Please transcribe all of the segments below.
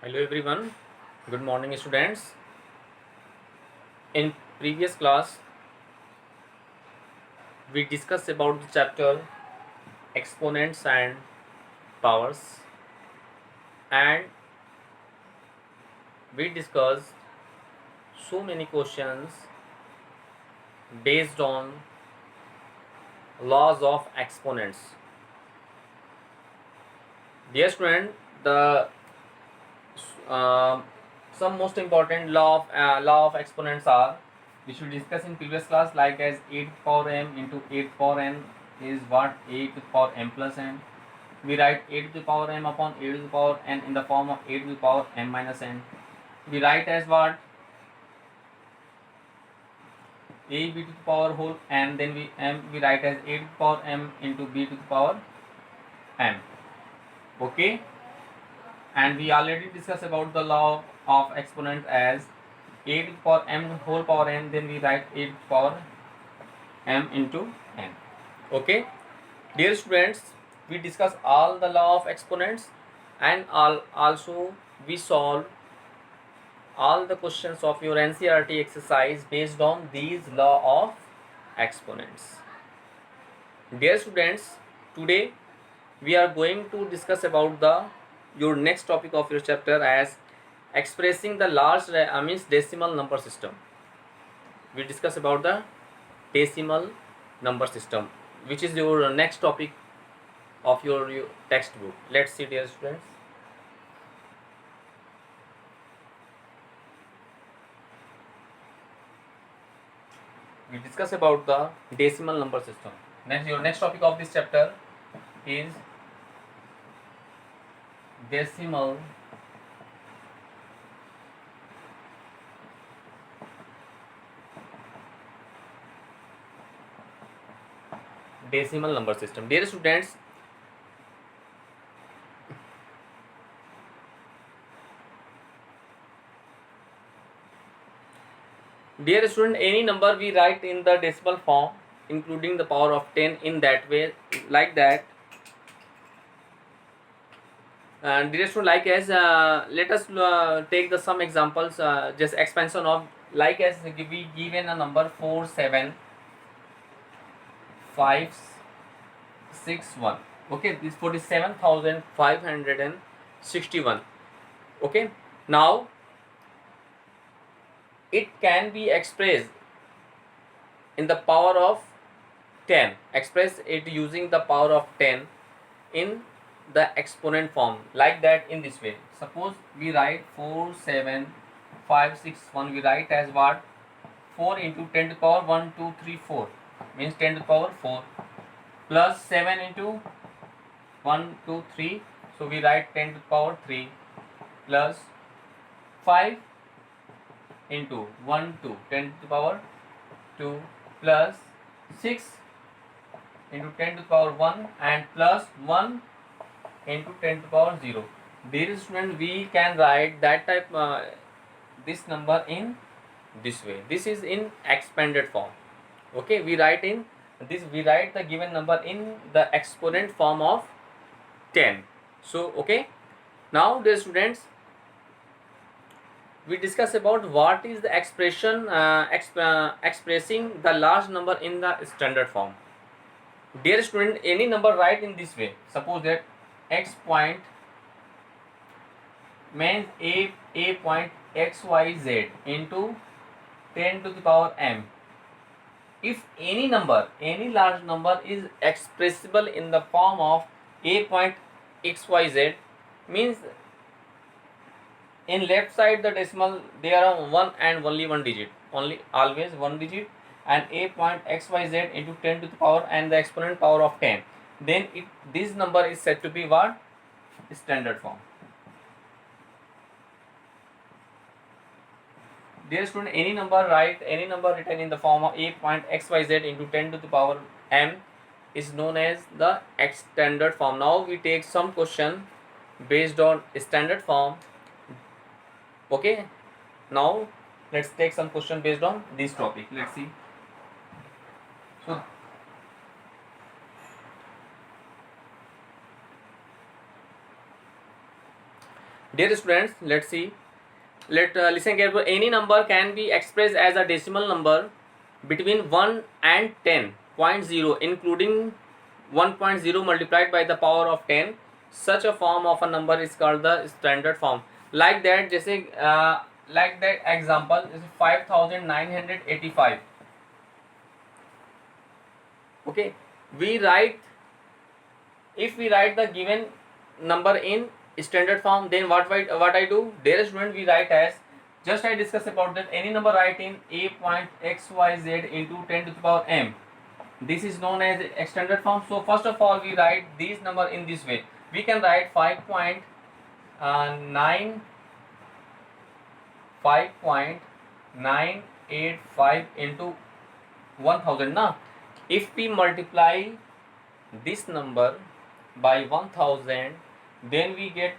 Hello everyone, good morning students. In previous class we discussed about the chapter exponents and powers, and we discussed so many questions based on laws of exponents. Dear student, the um some most important law of exponents are, which we discussed in previous class, like as 8 to the power m into 8 to the power n is what? 8 to the power m plus n. We write 8 to the power m upon 8 to the power n in the form of 8 to the power m minus n. We write as what? A b to the power whole n, then we write as 8 to the power m into b to the power m. Okay, and we already discussed about the law of exponent as 8 to the power m whole power n, then we write 8 to the power m into n. Okay, dear students, we discuss all the law of exponents, and also we solve all the questions of your NCERT exercise based on these law of exponents. Dear students, today we are going to discuss about the your next topic of your chapter as expressing the large means decimal number system. We discuss about the decimal number system, which is your next topic of your textbook. Let's see, dear students. We discuss about the decimal number system. Next, your next topic of this chapter is decimal number system. Dear students, any number we write in the decimal form, including the power of 10 in that way, like that. And dear student, like as let us take the some examples, just expansion of, like as we given a number 47561. Okay, this 47,561. Okay, now it can be expressed in the power of 10. Express it using the power of 10 in the exponent form, like that, in this way. Suppose we write 47561, we write as what? 4 into 10 to the power 1 2 3 4 means 10 to the power 4, plus 7 into 1 2 3, so we write 10 to the power 3, plus 5 into 1 2 10 to the power 2, plus 6 into 10 to the power 1, and plus 1 into 10 to the power 0. Dear student, we can write that type this number in this way. This is in expanded form. Okay, we write in this, we write the given number in the exponent form of 10. So okay, now dear students, we discuss about what is the expression expressing the large number in the standard form. Dear student, any number write in this way. Suppose that x point means a point xyz into 10 to the power m. If any number, any large number is expressible in the form of a point xyz, means in left side the decimal there are one and only one digit, only always one digit, and a point xyz into 10 to the power and the exponent power of 10, then this number is said to be what? Standard form. Dear student, any number written in the form of a point xyz into 10 to the power m is known as the standard form. Now we take some question based on standard form. Okay, now let's take some question based on this topic. Let's see. So Dear students, let's see. Listen carefully. Any number can be expressed as a decimal number between 1 and 10.0, including 1.0 multiplied by the power of 10. Such a form of a number is called the standard form. Like that, जैसे like that example is 5985. Okay, we write, if we write the given number in standard form, then what I do, dear student, we write as, just I discuss about that, any number write in a point xyz into 10 to the power m. This is known as extended form. So first of all, we write these number in this way. We can write 5.985 into 1000 na. If we multiply this number by 1000, then we get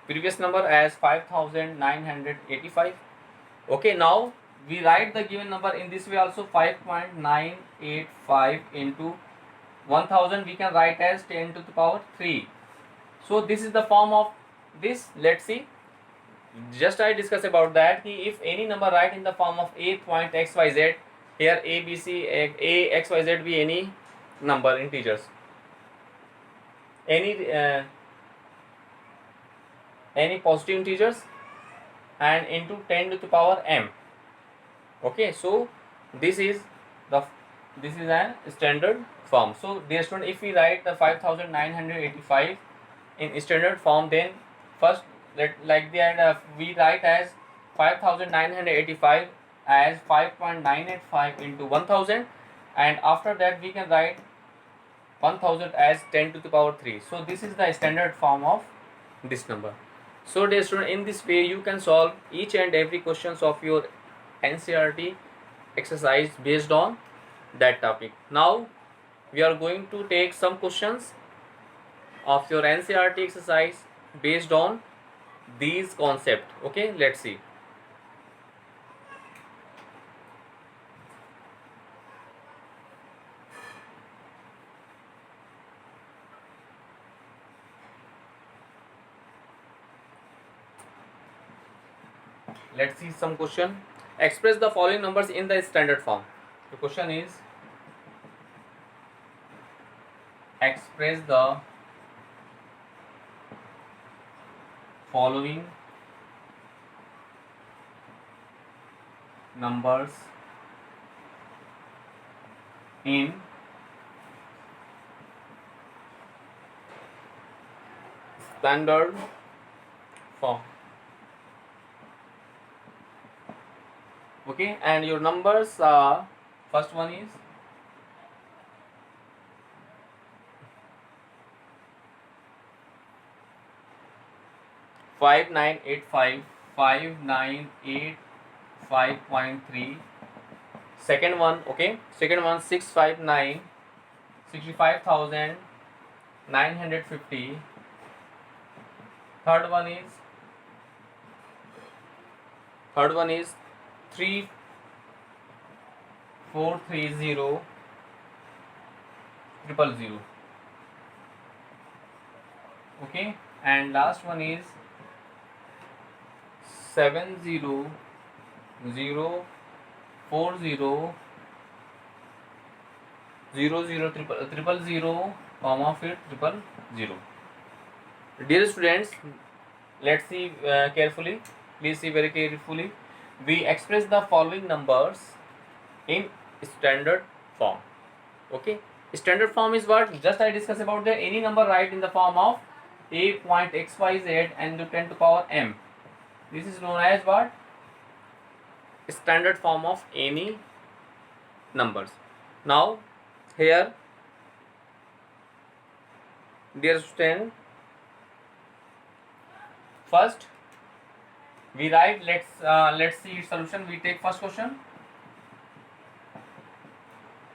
previous number as 5985. Okay, now we write the given number in this way also, 5.985 into 1000 we can write as 10 to the power 3. So this is the form of this. Let's see, just I discuss about that, if any number write in the form of a point xyz, here a b c a xyz be any number integers, any positive integers, and into 10 to the power m. Okay, so this is a standard form. So dear student, if we write the 5985 in standard form, then first like that we write as 5985 as 5.985 into 1000, and after that we can write 1000 as 10 to the power 3. So this is the standard form of this number. So dear student, in this way you can solve each and every questions of your NCERT exercise based on that topic. Now we are going to take some questions of your NCERT exercise based on these concepts. Okay, let's see. Let's see some question. Express the following numbers in the standard form. The question is, express the following numbers in standard form. Okay, and your numbers are, first one is 5985, 5985.3. Second one, okay, second one 659, 65,950. Third one is 3430 000. Okay, and last one is 70040 00000, comma फिर 000. Dear students, let's see carefully. Please see very carefully. We express the following numbers in standard form. Okay, standard form is what? Just I discuss about that. Any number write in the form of a point xyz and to 10 to power m. This is known as what? Standard form of any numbers. Now here, dear student, first we write, let's see its solution. We take first question.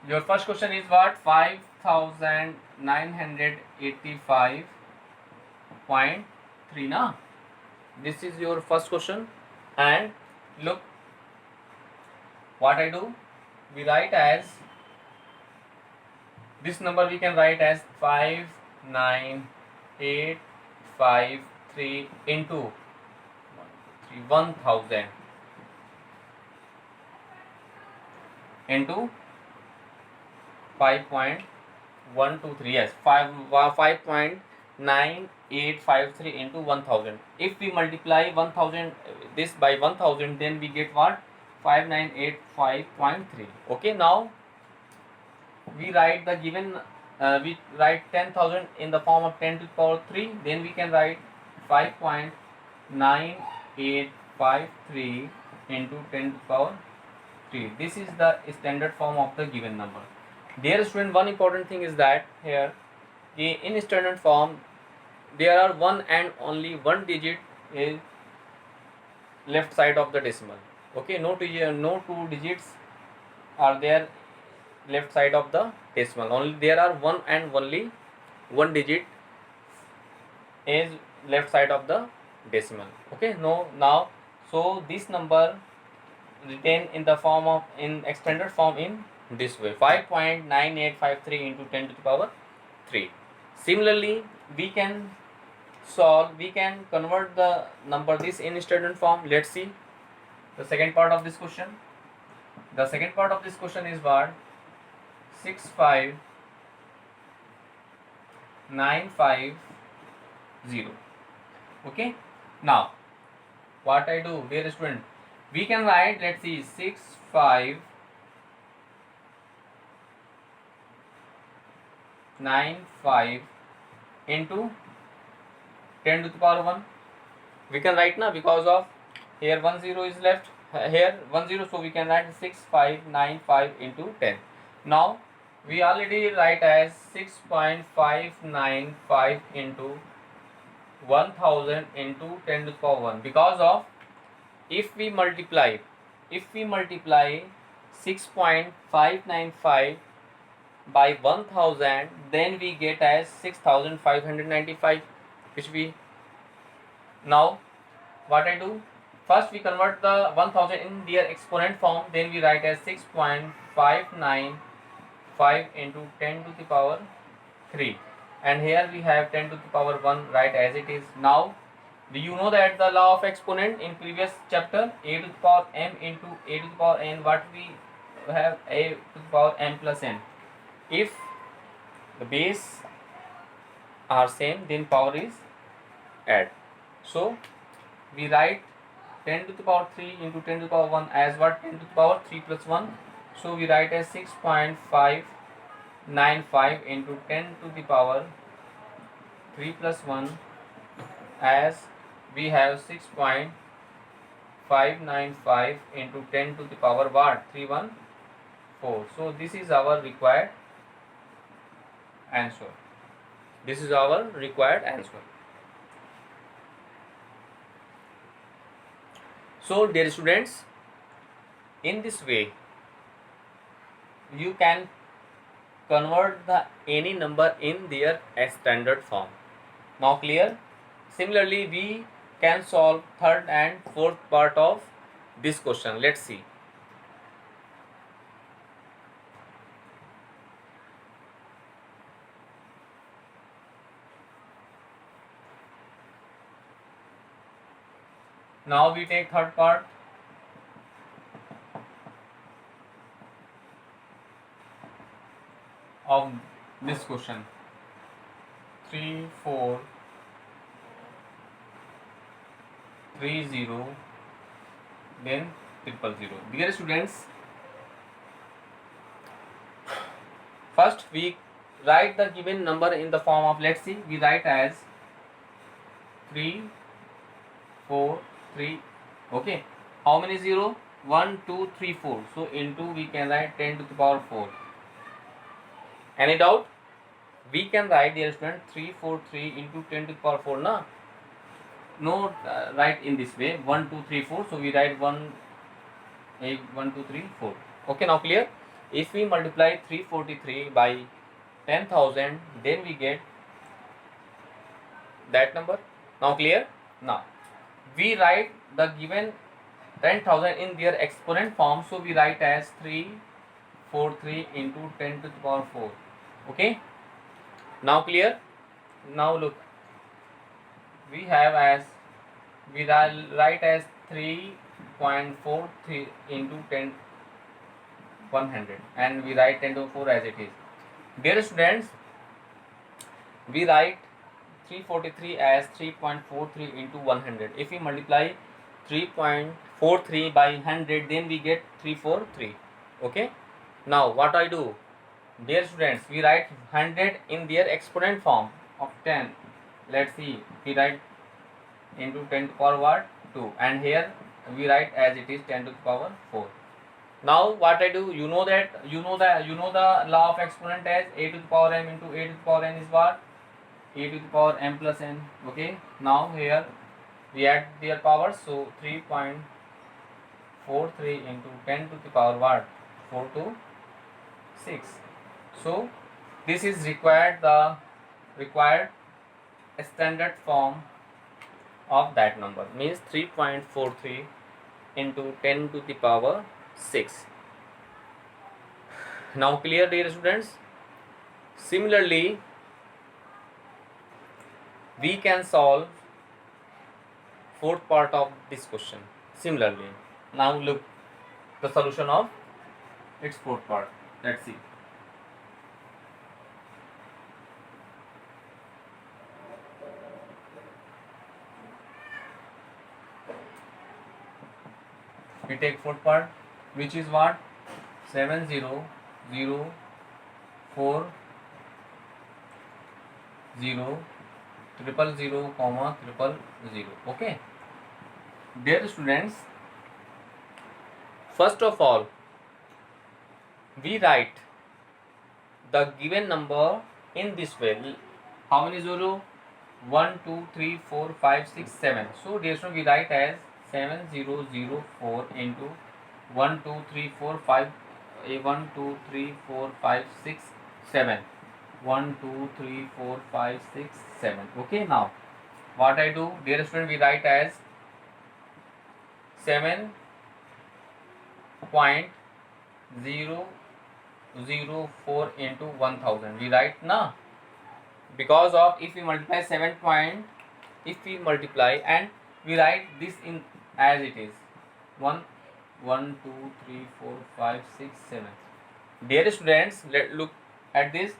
Your first question is what? 5985.3 na. This is your first question, and look what I do. We write as this number, we can write as 5985 5.3 into 1000 into 5.123, yes, 5.9853 into 1000. If we multiply 1000 this by 1000, then we get what? 5985.3. Okay, now we write the given we write 10,000 in the form of 10 to the power 3, then we can write 5.9853 into 10 to the power 3. This is the standard form of the given number. Dear student, one important thing is that here in standard form there are one and only one digit is left side of the decimal. Okay, no two digits are there left side of the decimal. Only there are one and only one digit is left side of the decimal. Okay, now so this number written in the form of in extended form in this way, 5.9853 into 10 to the power 3. Similarly, we can convert the number this in standard form. Let's see the second part of this question. The second part of this question is what? 65950. Okay, now what I do, dear student, we can write, let's see, 6595 into 10 to the power 1. We can write now, because of here 10 is left, here 10, so we can write 6595 into 10. Now we already write as 6.595 into 1000 into 10 to the power 1, because of if we multiply 6.595 by 1000, then we get as 6595, which we now what I do, first we convert the 1000 in their exponent form, then we write as 6.595 into 10 to the power 3, and here we have 10 to the power 1, right as it is. Now do you know that the law of exponent in previous chapter, a to the power m into a to the power n, what we have, a to the power m plus n. If the base are same, then power is add. So we write 10 to the power 3 into 10 to the power 1 as what? 10 to the power 3 plus 1. So we write as 6.595 into 10 to the power 3 plus 1, as we have 6.595 into 10 to the power what? 314. So this is our required answer. This is our required answer. So dear students, in this way you can convert the any number in their standard form. Now clear? Similarly, we can solve third and fourth part of this question. Let's see. Now we take third part. Of this question, 3 4 3 0 then 0 0 0. Dear students, first we write the given number in the form of, let's see, we write as 3 4 3. Okay, how many 0? 1 2 3 4. So into we can write 10 to the power 4. Any doubt? We can write, dear student, 343 into 10 to the power 4 na? No, write in this way, 1 2 3 4. So we write 1 2 3 4. Okay, now clear? If we multiply 343 by 10,000, then we get that number. Now clear? Now we write the given 10,000 in their exponent form, so we write as 343 into 10 to the power 4. Okay, now clear? Now look, we have as we write as 3.43 into 10 100 and we write 10 to the 4 as it is. Dear students, we write 343 as 3.43 into 100. If we multiply 3.43 by 100, then we get 343. Okay. Now what I do? Dear students, we write 100 in their exponent form of 10. Let's see, we write into 10 to the power what? 2, and here we write as it is 10 to the power 4. Now what I do, you know the law of exponent as a to the power m into a to the power n is what? A to the power m plus n. Okay. Now here we add their powers, so 3.43 into 10 to the power what? 4 to 6. So this is the required standard form of that number, means 3.43 into 10 to the power 6. Now clear, dear students? Similarly, we can solve fourth part of this question. Similarly, now look the solution of its fourth part. Let's see. We take fourth part, which is what? 7004 0 triple 0 comma triple 0. Okay. Dear students, first of all, we write the given number in this way. How many 0? 1, 2, 3, 4, 5, 6, 7. So dear students, we write as 7004 into 1, 2, 3, 4, 5, 1, 2, 3, 4, 5, 6, 7. 1, 2, 3, 4, 5, 6, 7. Okay, now what I do, dear student, we write as 7.004 into 1000. We write na, because of if we multiply and we write this in as it is 1, 1, 2, 3, 4, 5, 6, 7. Dear students, let's look at this.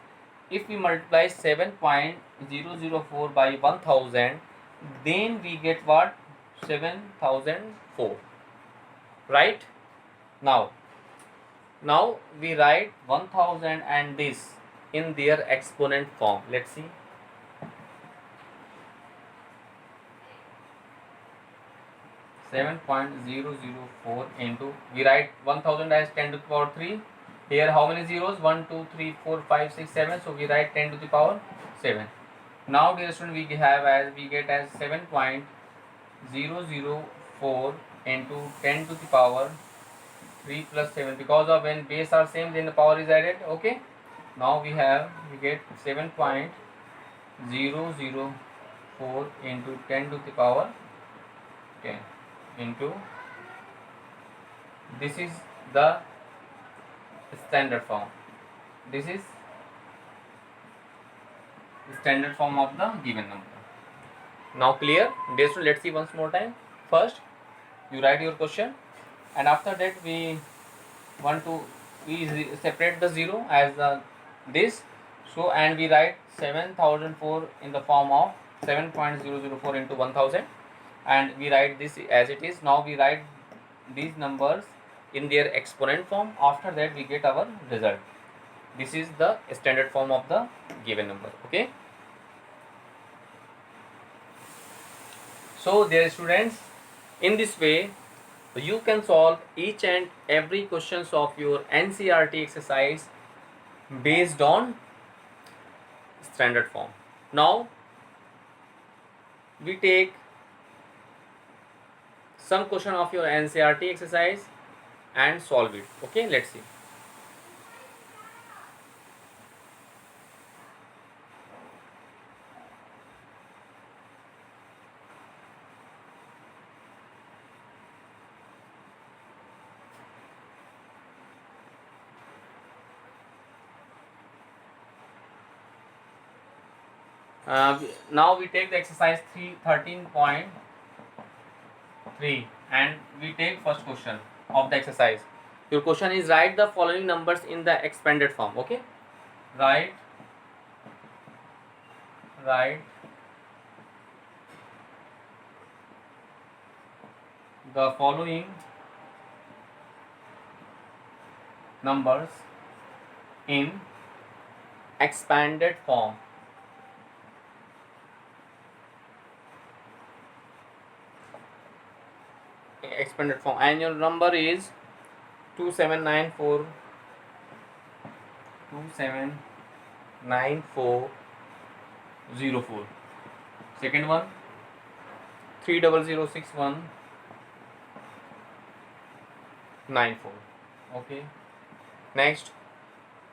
If we multiply 7.004 by 1000, then we get what? 7004. Right? Now we write 1000 and this in their exponent form. Let's see. Seven 7.004 into, we write 1000 as 10 to the power 3. Here how many zeros? 1, 2, 3, 4, 5, 6, 7. So we write 10 to the power 7. Now dear student, we get as 7.004 into 10 to the power 3 plus 7. Because of when base are same, then the power is added. Okay. Now we get 7.004 into 10 to the power 10 into, this is the standard form. This is the standard form of the given number. Now clear? Dear student, let's see once more time. First, you write your question, and after that we separate the 0 as this. So, and we write 7004 in the form of 7.004 into 1000, and we write this as it is. Now we write these numbers in their exponent form. After that we get our result. This is the standard form of the given number. Okay. So dear students, in this way you can solve each and every questions of your NCERT exercise based on standard form. Now we take some question of your NCERT exercise and solve it. Okay, let's see. Now we take the exercise 13.3 and we take first question of the exercise. Your question is write the following numbers in the expanded form. Okay, write the following numbers in expanded form. Expanded form, and your number is 2799404. Second one 3006194. Okay, next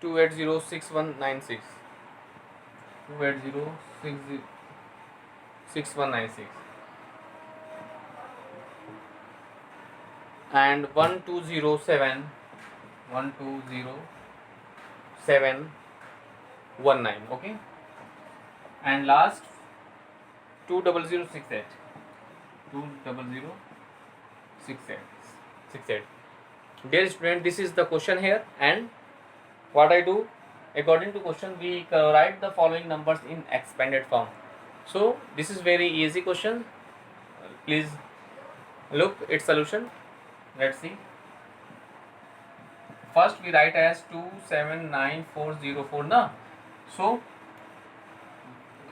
2806196. 2806196 and 1207119. Okay, and last 20068. 20068. Dear student, this is the question here, and what I do according to question, we write the following numbers in expanded form. So this is very easy question. Please look its solution. Let's see. First we write as 279404 na. So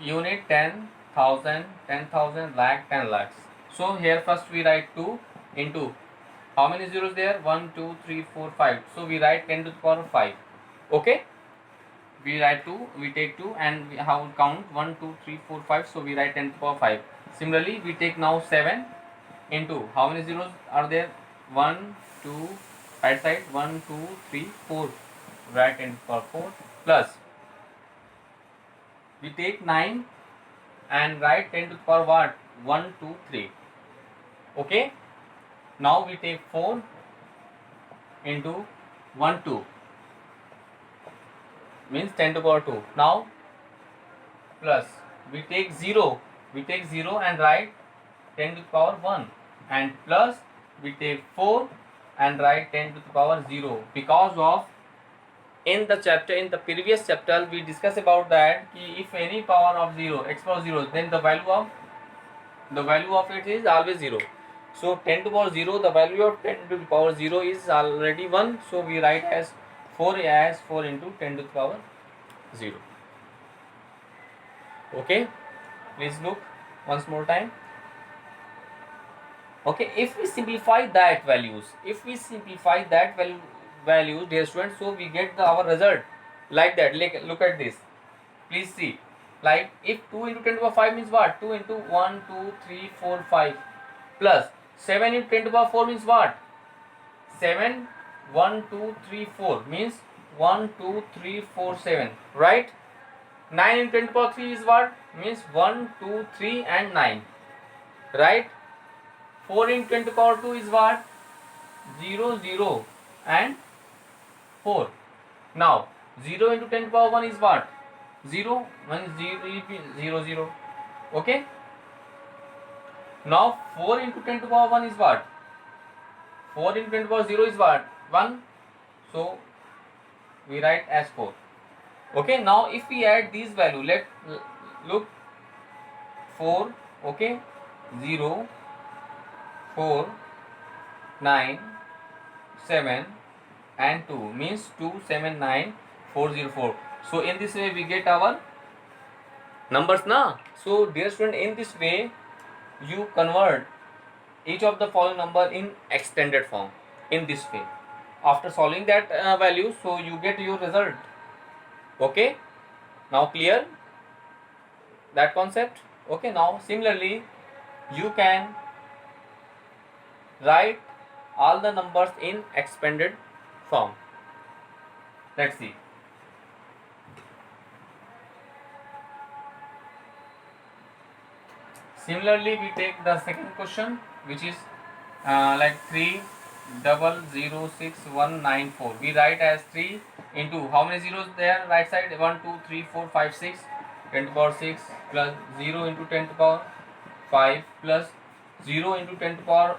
unit 10,000, 10,000, lakh, 10 lakhs. So here first we write 2 into how many zeros there? 1, 2, 3, 4, 5. So we write 10 to the power 5. Okay, we write 2, we take 2 and we have count 1, 2, 3, 4, 5. So we write 10 to the power 5. Similarly we take now 7 into how many zeros are there? 1, 2, right side 1, 2, 3, 4. Write 10 to the power 4 plus we take 9 and write 10 to the power what? 1, 2, 3. Okay, now we take 4 into 1, 2 means 10 to the power 2. Now plus we take 0 and write 10 to the power 1, and plus we take 4 and write 10 to the power 0, because of in the previous chapter we discussed about that if any power of 0 x power 0, then the value of it is always 0. So 10 to the power 0, the value of 10 to the power 0 is already 1. So we write as 4 into 10 to the power 0. Okay, please look once more time. Okay, if we simplify that values, dear students, so we get our result like that. Look at this, please see. Like if 2 into 10 to the power 5 means what? 2 into 1, 2, 3, 4, 5 plus 7 into 10 to the power 4 means what? 7, 1, 2, 3, 4 means 1, 2, 3, 4, 7, right? 9 into 10 to the power 3 is what? Means 1, 2, 3 and 9, right? 4 into 10 to the power 2 is what? 0, 0 and 4. Now 0 into 10 to the power 1 is what? 0, 1 0, 0. Okay, now 4 into 10 to the power 1 is what? 4 into 10 to the power 0 is what? 1. So we write as 4. Okay, now if we add these value, let look 4, okay, 0, 4, 9, 7 and 2 means 279404. So in this way we get our numbers na. So dear student, in this way you convert each of the following number in extended form in this way. After solving that value, so you get your result. Okay, now clear that concept? Okay, now similarly you can write all the numbers in expanded form. Let's see. Similarly we take the second question, which is like 3006194. We write as 3 into how many zeros there? Right side 1, 2, 3, 4, 5, 6. 10 to the power 6 plus 0 into 10 to the power 5 plus 0 into 10 to the power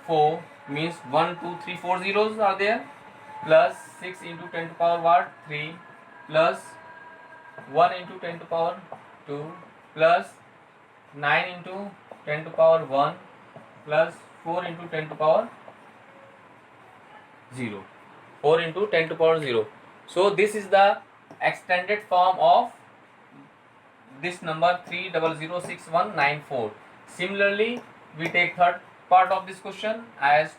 4 means 1, 2, 3, 4 zeros are there, plus 6 into 10 to the power what 3 plus 1 into 10 to the power 2 plus 9 into 10 to the power 1 plus 4 into 10 to the power 0. 4 into 10 to the power 0. So this is the extended form of this number 3006194. Similarly, we take third part of this question as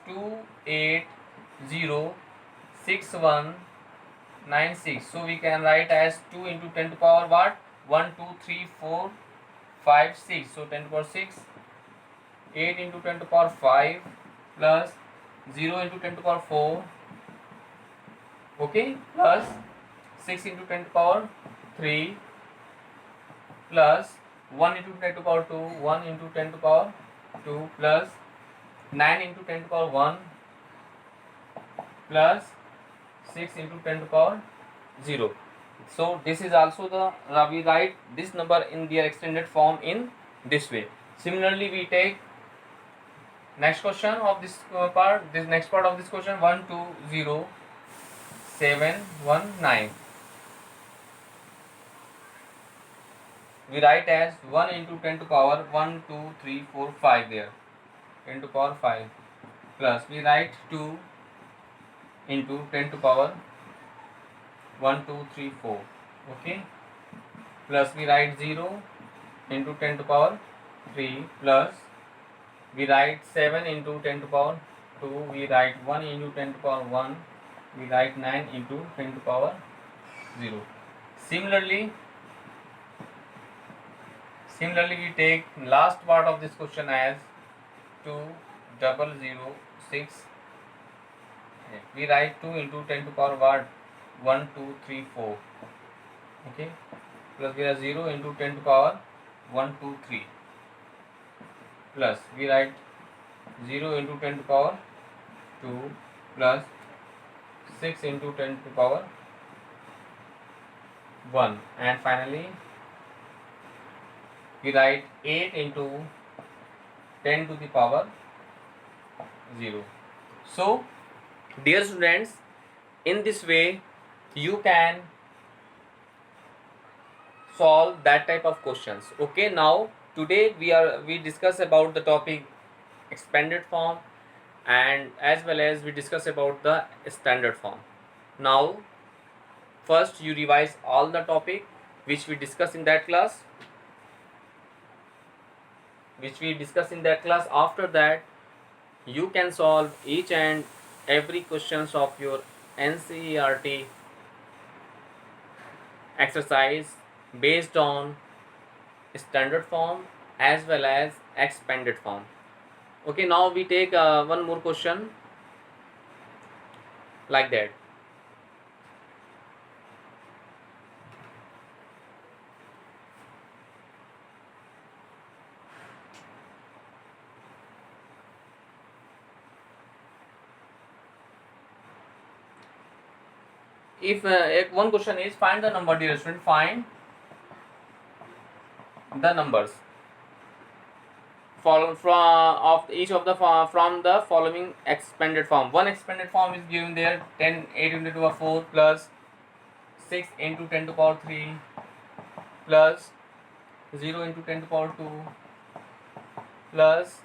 2806196. So we can write as 2 into 10 to the power what 1, 2, 3, 4, 5, 6. So 10 to the power 6, 8 into 10 to the power 5 plus 0 into 10 to the power 4, okay, plus 6 into 10 to the power 3 plus 1 into 10 to the power 2, 1 into 10 to the power 2 plus 9 into 10 to the power 1 plus 6 into 10 to the power 0. So this is also the we write this number in their extended form in this way. Similarly, we take next question of this part. This next part of this question 120719. We write as 1 into 10 to the power 1, 2, 3, 4, 5 there. 10 to the power 5 plus we write 2 into 10 to the power 1, 2, 3, 4, okay, plus we write 0 into 10 to the power 3 plus we write 7 into 10 to the power 2, we write 1 into 10 to the power 1, we write 9 into 10 to the power 0. Similarly we take last part of this question as 2006. We write 2 into 10 to the power what 1, 2, 3, 4, okay, plus we have 0 into 10 to the power 1, 2, 3 plus we write 0 into 10 to the power 2 plus 6 into 10 to the power 1, and finally we write 8 into 10 to the power 0. So dear students, in this way you can solve that type of questions. Okay, now today we discuss about the topic expanded form and as well as we discuss about the standard form. Now first you revise all the topic which we discuss in that class. After that you can solve each and every questions of your NCERT exercise based on standard form as well as expanded form. Okay, now we take one more question like that. If one question is find the number, dear student, find the numbers from each of the from the following expanded form. One expanded form is given there 10 8 into 2 power 4 plus 6 into 10 to the power 3 plus 0 into 10 to the power 2 plus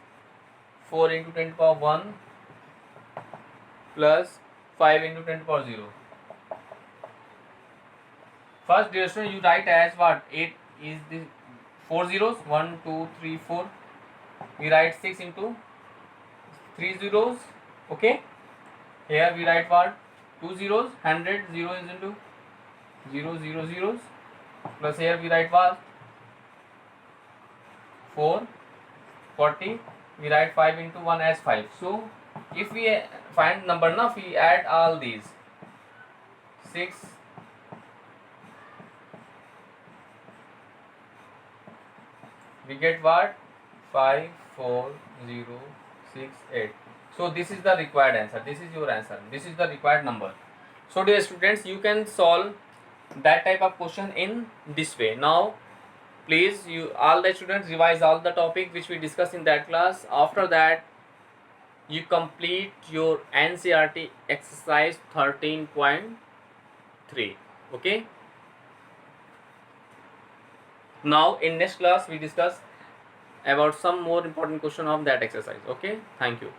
4 into 10 to the power 1 plus 5 into 10 to the power 0. First, dear student, you write as what 8 is the 4 zeros 1, 2, 3, 4. We write 6 into 3 zeros. Okay, here we write what 2 zeros 100 0 is into 0 0 zeros plus here we write what 4 40. We write 5 into 1 as 5. So if we find number now, we add all these 6 we get what 5 4 0 6 8. So this is the required answer. This is your answer. This is the required number. So dear students, you can solve that type of question in this way. Now please, you all the students revise all the topic which we discussed in that class. After that, you complete your NCERT exercise 13.3. okay. Now in next class we discuss about some more important question of that exercise. Okay, thank you.